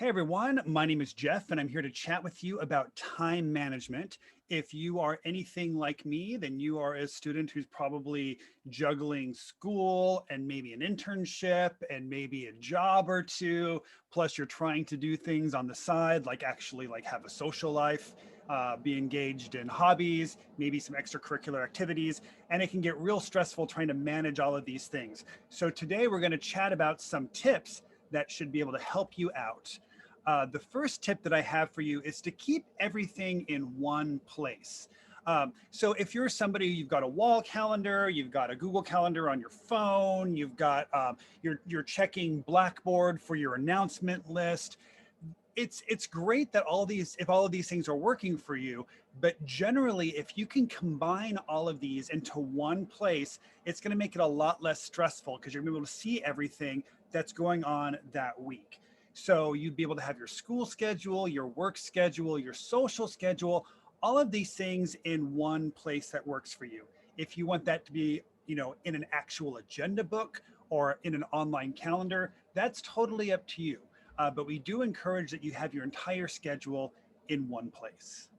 Hey everyone, my name is Jeff and I'm here to chat with you about time management. If you are anything like me, then you are a student who's probably juggling school and maybe an internship and maybe a job or two. Plus you're trying to do things on the side, like actually like have a social life, be engaged in hobbies, maybe some extracurricular activities, and it can get real stressful trying to manage all of these things. So today we're going to chat about some tips that should be able to help you out. The first tip that I have for you is to keep everything in one place. So if you're somebody, you've got a wall calendar, you've got a Google Calendar on your phone, you've got you're checking Blackboard for your announcement list. It's great that all of these things are working for you, but generally if you can combine all of these into one place, it's going to make it a lot less stressful because you're going to be able to see everything that's going on that week. So you'd be able to have your school schedule, your work schedule, your social schedule, all of these things in one place that works for you. If you want that to be, in an actual agenda book or in an online calendar, that's totally up to you. But we do encourage that you have your entire schedule in one place.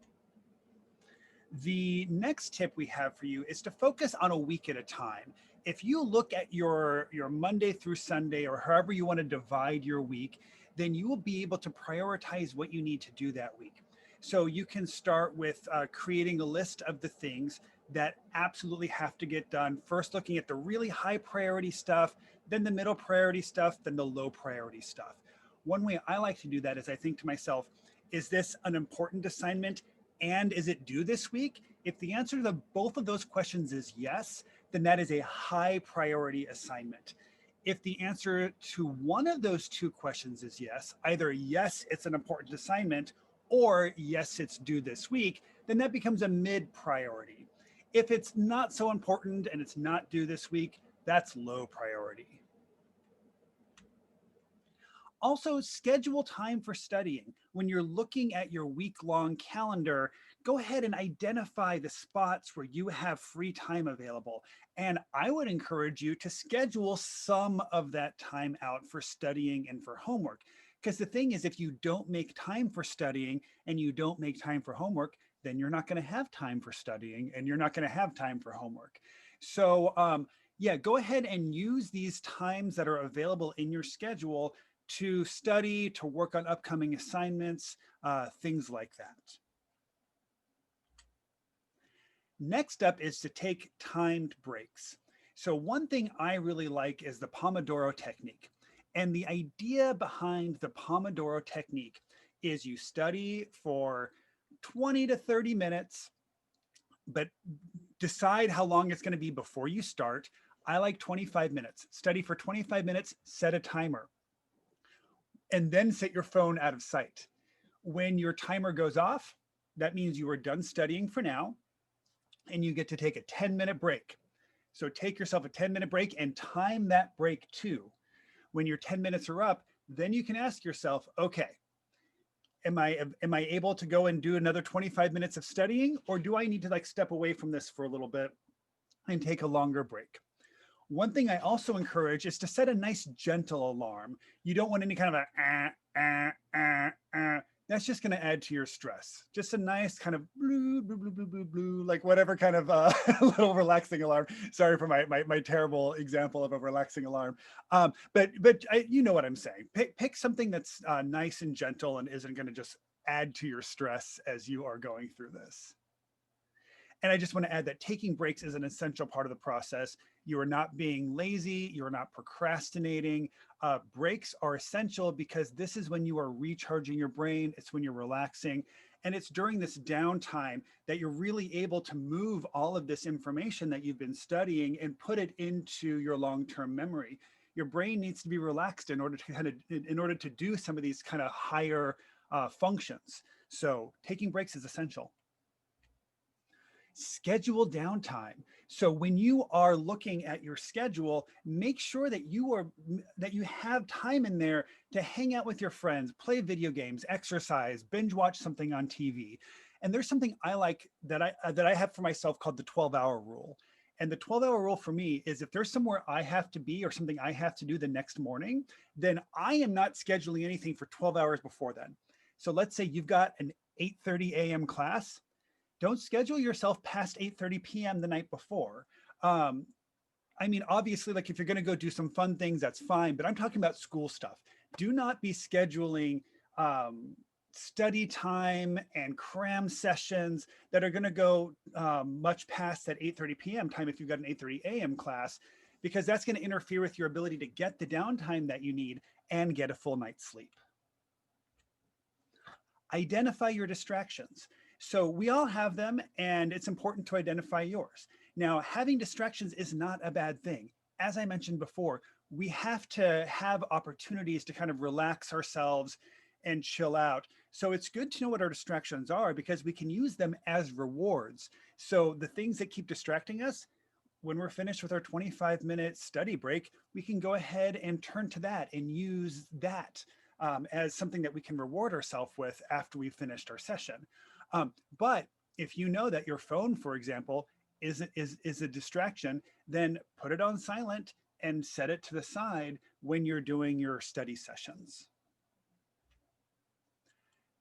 The next tip we have for you is to focus on a week at a time. If you look at your Monday through Sunday or however you want to divide your week, then you will be able to prioritize what you need to do that week. So you can start with creating a list of the things that absolutely have to get done. First, looking at the really high priority stuff, then the middle priority stuff, then the low priority stuff. One way I like to do that is I think to myself, is this an important assignment? And is it due this week? If the answer to both of those questions is yes, then that is a high priority assignment. If the answer to one of those two questions is yes, either yes, it's an important assignment, or yes, it's due this week, then that becomes a mid priority. If it's not so important and it's not due this week, that's low priority. Also, schedule time for studying. When you're looking at your week-long calendar, go ahead and identify the spots where you have free time available. And I would encourage you to schedule some of that time out for studying and for homework. Because the thing is, if you don't make time for studying and you don't make time for homework, then you're not going to have time for studying and you're not going to have time for homework. So, yeah, go ahead and use these times that are available in your schedule to study, to work on upcoming assignments, things like that. Next up is to take timed breaks. So one thing I really like is the Pomodoro technique. And the idea behind the Pomodoro technique is you study for 20 to 30 minutes, but decide how long it's going to be before you start. I like 25 minutes. Study for 25 minutes, set a timer, and then set your phone out of sight. When your timer goes off, that means you are done studying for now and you get to take a 10-minute break. So take yourself a 10-minute break and time that break too. When your 10 minutes are up, then you can ask yourself, okay, am I able to go and do another 25 minutes of studying, or do I need to like step away from this for a little bit and take a longer break? One thing I also encourage is to set a nice gentle alarm. You don't want any kind of that's just going to add to your stress. Just a nice kind of blue, blue, blue, blue, blue, blue, like whatever kind of little relaxing alarm. Sorry for my terrible example of a relaxing alarm. But you know what I'm saying. Pick something that's nice and gentle and isn't going to just add to your stress as you are going through this. And I just want to add that taking breaks is an essential part of the process. You are not being lazy. You're not procrastinating. Breaks are essential because this is when you are recharging your brain. It's when you're relaxing. And it's during this downtime that you're really able to move all of this information that you've been studying and put it into your long-term memory. Your brain needs to be relaxed in order to do some of these kind of higher functions. So taking breaks is essential. Schedule downtime. So when you are looking at your schedule, make sure that you have time in there to hang out with your friends, play video games, exercise, binge watch something on TV. And there's something I like that I have for myself called the 12-hour rule. And the 12-hour rule for me is if there's somewhere I have to be or something I have to do the next morning, then I am not scheduling anything for 12 hours before then. So let's say you've got an 8:30 a.m. class. Don't schedule yourself past 8:30 p.m. the night before. Um, I mean, obviously, like if you're going to go do some fun things, that's fine. But I'm talking about school stuff. Do not be scheduling um, study time and cram sessions that are going to go much past that 8:30 p.m. time if you've got an 8:30 a.m. class, because that's going to interfere with your ability to get the downtime that you need and get a full night's sleep. Identify your distractions. So we all have them, and it's important to identify yours. Now, having distractions is not a bad thing. As I mentioned before, we have to have opportunities to kind of relax ourselves and chill out. So it's good to know what our distractions are because we can use them as rewards. So the things that keep distracting us, when we're finished with our 25-minute study break, we can go ahead and turn to that and use that as something that we can reward ourselves with after we've finished our session. But if you know that your phone, for example, is a distraction, then put it on silent and set it to the side when you're doing your study sessions.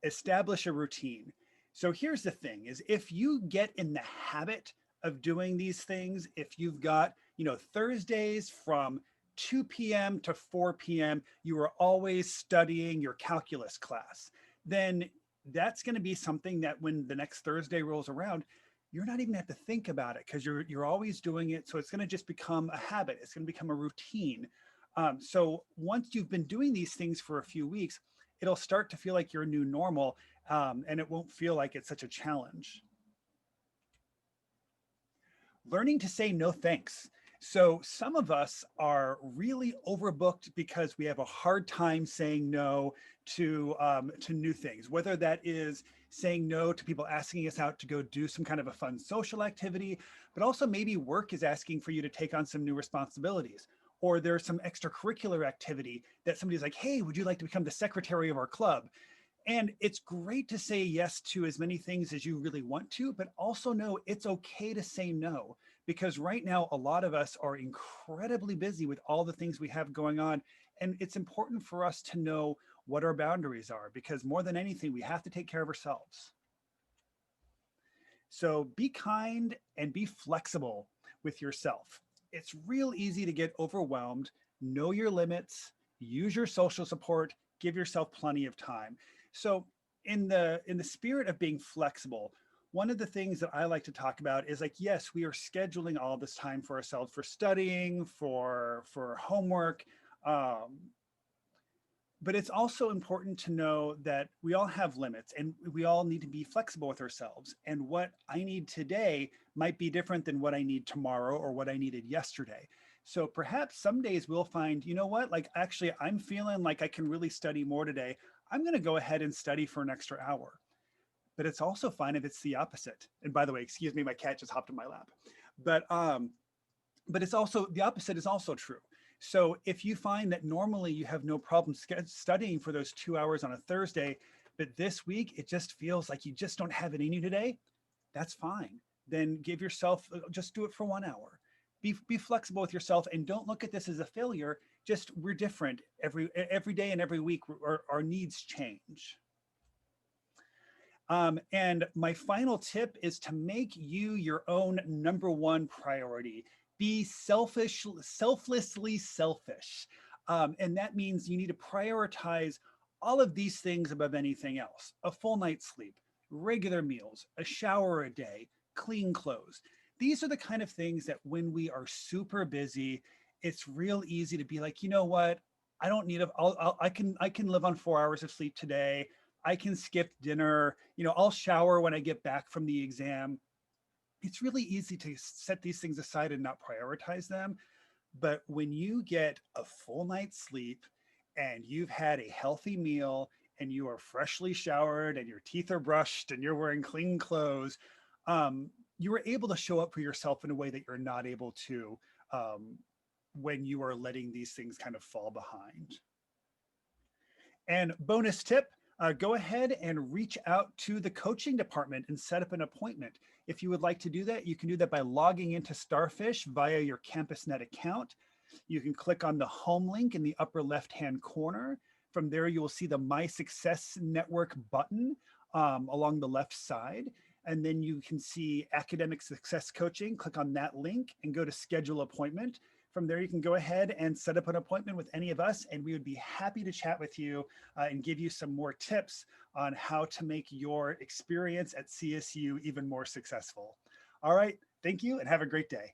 Establish a routine. So here's the thing is if you get in the habit of doing these things, if you've got, Thursdays from 2 p.m. to 4 p.m., you are always studying your calculus class, then that's going to be something that when the next Thursday rolls around, you're not even have to think about it because you're always doing it. So it's going to just become a habit. It's going to become a routine. So once you've been doing these things for a few weeks, it'll start to feel like your new normal, and it won't feel like it's such a challenge. Learning to say no thanks. So some of us are really overbooked because we have a hard time saying no to new things, whether that is saying no to people asking us out to go do some kind of a fun social activity, but also maybe work is asking for you to take on some new responsibilities. Or there's some extracurricular activity that somebody's like, hey, would you like to become the secretary of our club? And it's great to say yes to as many things as you really want to, but also know it's okay to say no, because right now, a lot of us are incredibly busy with all the things we have going on. And it's important for us to know what our boundaries are, because more than anything, we have to take care of ourselves. So be kind and be flexible with yourself. It's real easy to get overwhelmed. Know your limits, use your social support, give yourself plenty of time. So in the spirit of being flexible, one of the things that I like to talk about is like, yes, we are scheduling all this time for ourselves for studying, for homework, um, but it's also important to know that we all have limits and we all need to be flexible with ourselves. And what I need today might be different than what I need tomorrow or what I needed yesterday. So perhaps some days we'll find, you know what, like actually, I'm feeling like I can really study more today. I'm going to go ahead and study for an extra hour. But it's also fine if it's the opposite. And by the way, excuse me, my cat just hopped in my lap. But but it's also the opposite is also true. So if you find that normally you have no problem studying for those 2 hours on a Thursday, but this week it just feels like you just don't have it in you today, that's fine. Then give yourself, just do it for 1 hour. Be flexible with yourself and don't look at this as a failure. Just we're different every day and every week. Our needs change. And my final tip is to make you your own number one priority. Be selflessly selfish. And that means you need to prioritize all of these things above anything else. A full night's sleep, regular meals, a shower a day, clean clothes. These are the kind of things that when we are super busy, it's real easy to be like, you know what? I don't need I can live on 4 hours of sleep today. I can skip dinner, I'll shower when I get back from the exam. It's really easy to set these things aside and not prioritize them. But when you get a full night's sleep and you've had a healthy meal and you are freshly showered and your teeth are brushed and you're wearing clean clothes, um, you are able to show up for yourself in a way that you're not able to when you are letting these things kind of fall behind. And bonus tip, go ahead and reach out to the coaching department and set up an appointment. If you would like to do that, you can do that by logging into Starfish via your CampusNet account. You can click on the home link in the upper left-hand corner. From there, you will see the My Success Network button along the left side. And then you can see Academic Success Coaching. Click on that link and go to Schedule Appointment. From there, you can go ahead and set up an appointment with any of us, and we would be happy to chat with you and give you some more tips on how to make your experience at CSU even more successful. All right, thank you and have a great day.